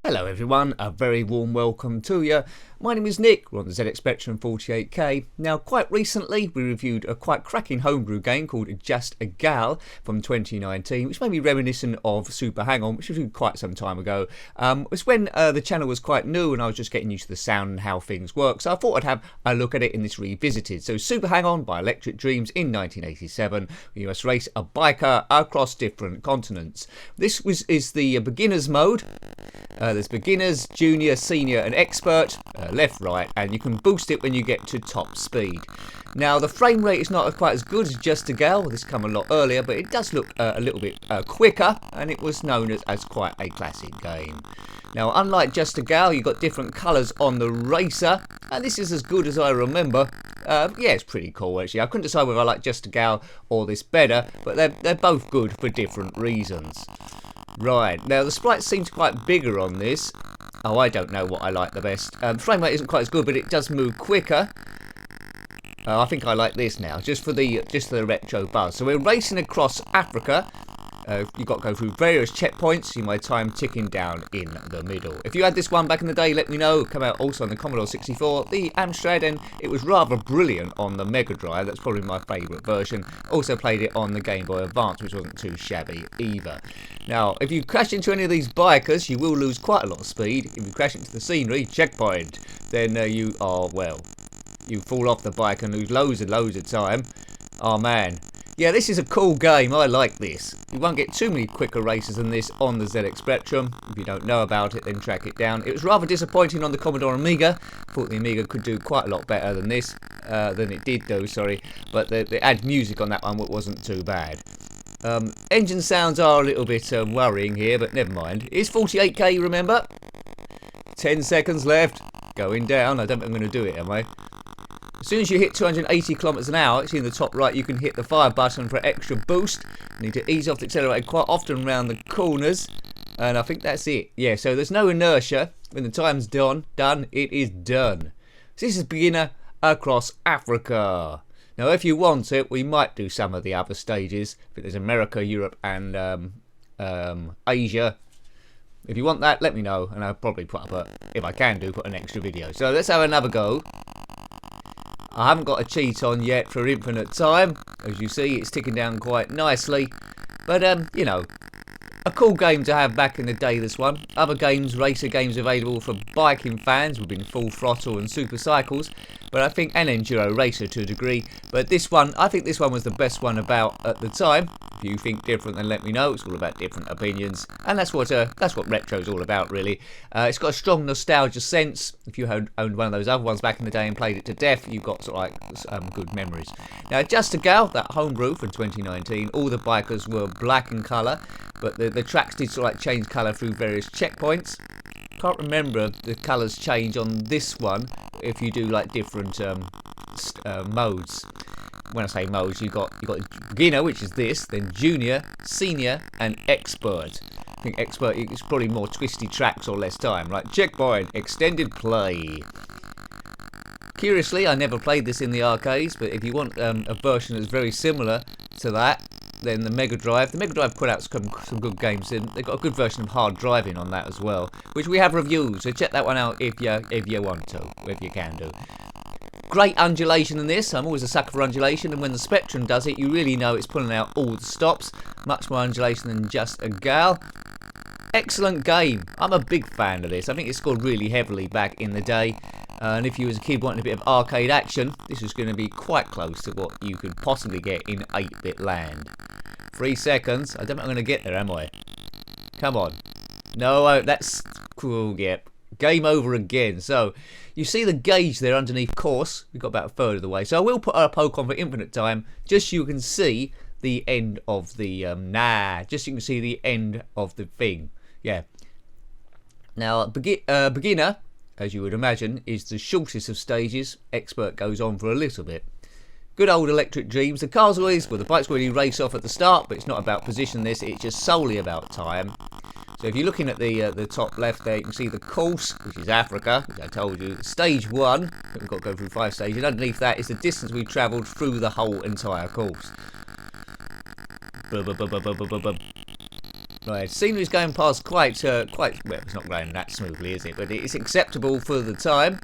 Hello everyone, a very warm welcome to you. My name is Nick, we're on the zxspectrum 48K. Now quite recently we reviewed a quite cracking homebrew game called Just a Gal from 2019, which made me reminiscent of Super Hang-On, which was reviewed quite some time ago. It was when the channel was quite new and I was just getting used to the sound and how things work, so I thought I'd have a look at it in this revisited. So Super Hang-On by Electric Dreams in 1987, you must race a biker across different continents. This is the beginner's mode. There's beginners, junior, senior and expert, left, right, and you can boost it when you get to top speed. Now the frame rate is not quite as good as Just a Gal, this came a lot earlier, but it does look a little bit quicker, and it was known as quite a classic game. Now unlike Just a Gal, you've got different colours on the racer, and this is as good as I remember. Yeah, it's pretty cool actually. I couldn't decide whether I like Just a Gal or this better, but they're both good for different reasons. Right, now the sprites seems quite bigger on this. Oh, I don't know what I like the best. Frame rate isn't quite as good, but it does move quicker. I think I like this now, just for the retro buzz. So we're racing across Africa. You've got to go through various checkpoints. See my time ticking down in the middle. If you had this one back in the day, let me know. It came out also on the Commodore 64, the Amstrad, and it was rather brilliant on the Mega Drive. That's probably my favourite version. Also played it on the Game Boy Advance, which wasn't too shabby either. Now, if you crash into any of these bikers, you will lose quite a lot of speed. If you crash into the scenery, checkpoint, then you fall off the bike and lose loads and loads of time. Oh man. Yeah, this is a cool game. I like this. You won't get too many quicker races than this on the ZX If you don't know about it, then track it down. It was rather disappointing on the Commodore Amiga. Thought the Amiga could do quite a lot better than this, than it did do, sorry. But they add music on that one, which wasn't too bad. Engine sounds are a little bit worrying here, but never mind. It's 48K, remember? 10 seconds left. Going down. I don't think I'm going to do it, am I? As soon as you hit 280 kilometers an hour, it's in the top right, you can hit the fire button for extra boost. You need to ease off the accelerator quite often around the corners. And I think that's it. Yeah, so there's no inertia. When the time's done, it is done. So this is beginner across Africa. Now, if you want it, we might do some of the other stages. I think there's America, Europe, and Asia. If you want that, let me know, and I'll probably put up if I can do, put an extra video. So let's have another go. I haven't got a cheat on yet for infinite time. As you see, it's ticking down quite nicely. But, you know, a cool game to have back in the day, this one. Other games, racer games available for biking fans would have been Full Throttle and Super Cycles. But I think, and Enduro Racer to a degree. But this one, I think this one was the best one about at the time. If you think different, then let me know. It's all about different opinions, and that's what retro's all about, really. It's got a strong nostalgia sense. If you owned one of those other ones back in the day and played it to death, you've got sort of like good memories. Now, Just a Gal, that homebrew from 2019, all the bikers were black in colour, but the tracks did sort of like change colour through various checkpoints. Can't remember the colours change on this one if you do like different modes. When I say modes, you've got beginner, which is this, then junior, senior, and expert. I think expert is probably more twisty tracks or less time. Right, checkpoint, extended play. Curiously, I never played this in the arcades, but if you want a version that's very similar to that, then the Mega Drive put out some good games. And they've got a good version of Hard Driving on that as well, which we have reviewed. So check that one out if you want to, if you can do. Great undulation in this. I'm always a sucker for undulation, and when the Spectrum does it, you really know it's pulling out all the stops. Much more undulation than Just a Gal. Excellent game. I'm a big fan of this. I think it scored really heavily back in the day. And if you as a kid wanting a bit of arcade action, this is going to be quite close to what you could possibly get in 8-bit land. 3 seconds. I don't think I'm going to get there, am I? Come on. No, that's cool. Yep. Game over again. So you see the gauge there underneath course. We've got about a third of the way. So I will put a poke on for infinite time, just so you can see the end of the just so you can see the end of the thing. Yeah. Now beginner, as you would imagine, is the shortest of stages. Expert goes on for a little bit. Good old Electric Dreams. The cars always, well, the bikes really race off at the start, but it's not about position. It's just solely about time. So if you're looking at the top left there, you can see the course, which is Africa, which I told you. Stage 1, we've got to go through 5 stages. Underneath that is the distance we've travelled through the whole entire course. Right, scenery's going past quite, well, it's not going that smoothly, is it? But it's acceptable for the time.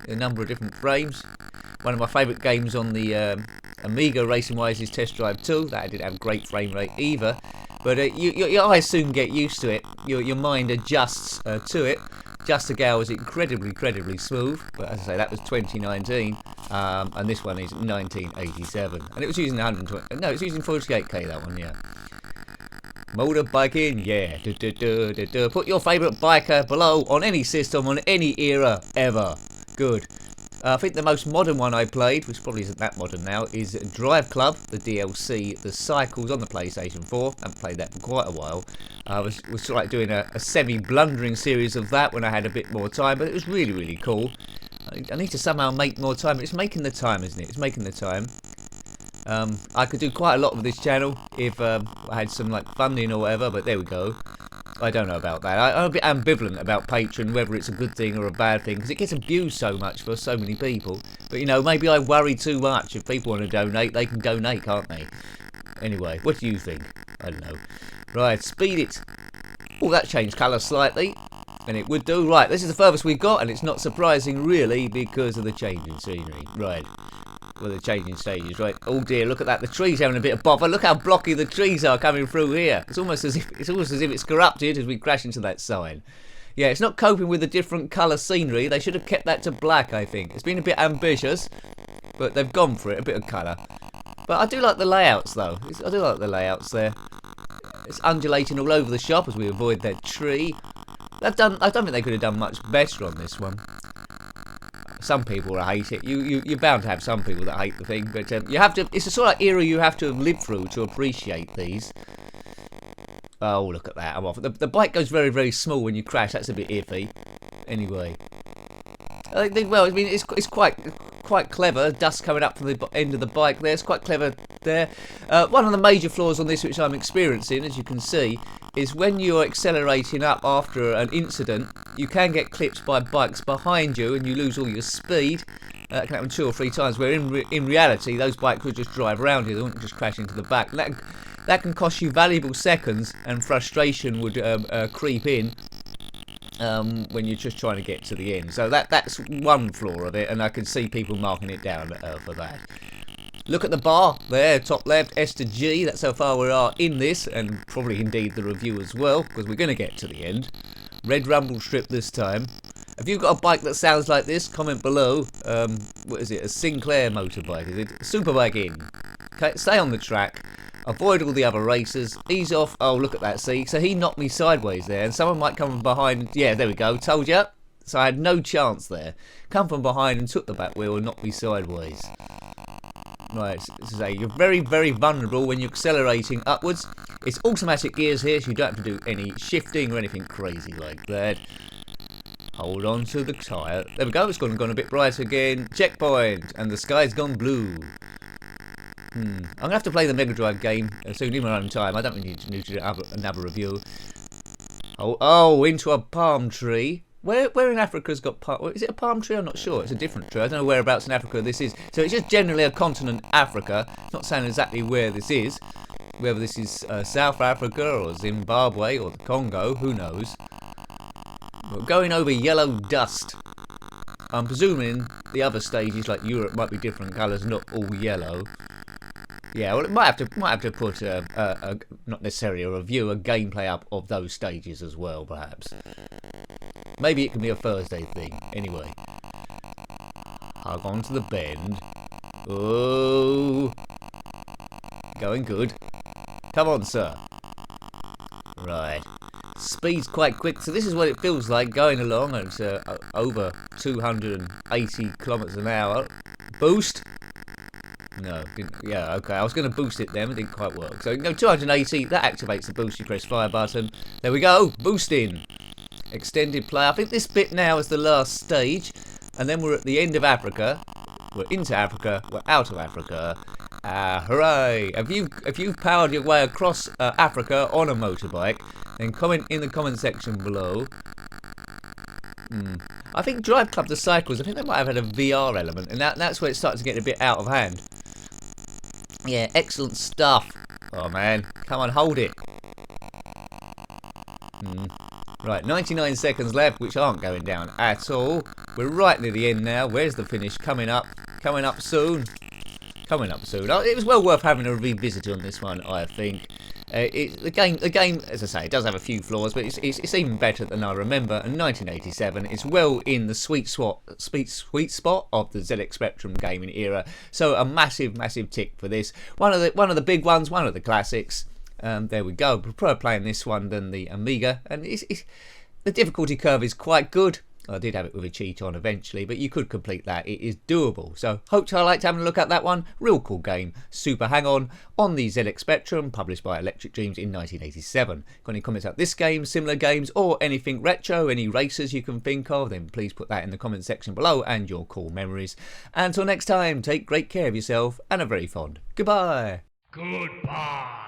A number of different frames. One of my favourite games on the Amiga racing-wise is Test Drive 2. That didn't have great frame rate either. But your eyes soon get used to it. Your mind adjusts to it. Just a Gal was incredibly smooth. But as I say, that was 2019. And this one is 1987. And it was using 120... No, it's using 48K, that one, yeah. Motorbiking, yeah. Put your favourite biker below on any system, on any era, ever. Good. I think the most modern one I played, which probably isn't that modern now, is Drive Club, the DLC, the Cycles on the PlayStation 4. I haven't played that for quite a while. I was sort of like doing a semi-blundering series of that when I had a bit more time, but it was really cool. I need to somehow make more time. It's making the time, isn't it? It's making the time. I could do quite a lot with this channel if I had some like funding or whatever, but there we go. I don't know about that. I'm a bit ambivalent about Patreon, whether it's a good thing or a bad thing, because it gets abused so much for so many people. But you know, maybe I worry too much. If people want to donate, they can donate, can't they? Anyway, what do you think? I don't know. Right, speed it. Oh, that changed colour slightly, and it would do. Right, this is the furthest we've got, and it's not surprising really because of the change in scenery. Right. Well, the changing stages, right? Oh dear, look at that. The trees having a bit of bother. Look how blocky the trees are coming through here. It's almost as if it's corrupted as we crash into that sign. Yeah, it's not coping with the different colour scenery. They should have kept that to black, I think. It's been a bit ambitious, but they've gone for it, a bit of colour. But I do like the layouts, though. I do like the layouts there. It's undulating all over the shop as we avoid that tree. I don't think they could have done much better on this one. Some people will hate it. You're bound to have some people that hate the thing, but you have to. It's a sort of era you have to have lived through to appreciate these. Oh, look at that! I'm off. The bike goes very small when you crash. That's a bit iffy. Anyway, I think. Well, I mean, it's quite clever. Dust coming up from the end of the bike there. It's quite clever there. One of the major flaws on this, which I'm experiencing, as you can see, is when you're accelerating up after an incident, you can get clipped by bikes behind you and you lose all your speed. That can happen 2 or 3 times, where in reality those bikes would just drive around you, they wouldn't just crash into the back. That can cost you valuable seconds, and frustration would creep in when you're just trying to get to the end. So that's one flaw of it, and I can see people marking it down for that. Look at the bar there, top left, S to G. That's how far we are in this, and probably indeed the review as well, because we're going to get to the end. Red rumble strip this time. If you've got a bike that sounds like this, comment below. What is it? A Sinclair motorbike, is it? Superbike in. Okay, stay on the track. Avoid all the other racers. Ease off. Oh, look at that. See? So he knocked me sideways there, and someone might come from behind. Yeah, there we go. Told you. So I had no chance there. Come from behind and took the back wheel and knocked me sideways. Right, so you're very vulnerable when you're accelerating upwards. It's automatic gears here, so you don't have to do any shifting or anything crazy like that. Hold on to the tyre. There we go, it's gone a bit brighter again. Checkpoint, and the sky's gone blue. I'm going to have to play the Mega Drive game soon in my own time. I don't really need to do another review. Oh, into a palm tree. Where in Africa's got palm? Is it a palm tree? I'm not sure. It's a different tree. I don't know whereabouts in Africa this is. So it's just generally a continent, Africa. It's not saying exactly where this is. Whether this is South Africa or Zimbabwe or the Congo, who knows. We're going over yellow dust. I'm presuming the other stages, like Europe, might be different colours, not all yellow. Yeah, well, it might have to put not necessarily a review, a gameplay up of those stages as well, perhaps. Maybe it can be a Thursday thing. Anyway, hug on to the bend. Oh, going good. Come on, sir. Right, speed's quite quick. So this is what it feels like going along at over 280 kilometers an hour. Boost. No, didn't. Yeah, okay. I was going to boost it then, it didn't quite work. So no, 280. That activates the boost. You press fire button. There we go. Boosting. Extended play. I think this bit now is the last stage, and then we're at the end of Africa. We're into Africa. We're out of Africa. Hooray! If you've powered your way across Africa on a motorbike, then comment in the comment section below. I think Drive Club the Cycles, I think they might have had a VR element, and that's where it starts to get a bit out of hand. Yeah, excellent stuff. Oh man, come on, hold it. Right, 99 seconds left, which aren't going down at all. We're right near the end now. Where's the finish? Coming up soon. Coming up soon. Oh, it was well worth having a revisit on this one, I think. The game, as I say, it does have a few flaws, but it's even better than I remember. And 1987, it's well in the sweet spot of the ZX Spectrum gaming era. So a massive tick for this. One of the big ones, one of the classics. There we go. I prefer playing this one than the Amiga, and the difficulty curve is quite good. I did have it with a cheat on eventually, but you could complete that. It is doable. So hope you liked having a look at that one. Real cool game. Super Hang-On on the ZX Spectrum, published by Electric Dreams in 1987. Got any comments about this game, similar games, or anything retro, any racers you can think of, then please put that in the comment section below and your cool memories. And until next time, take great care of yourself and a very fond goodbye. Goodbye.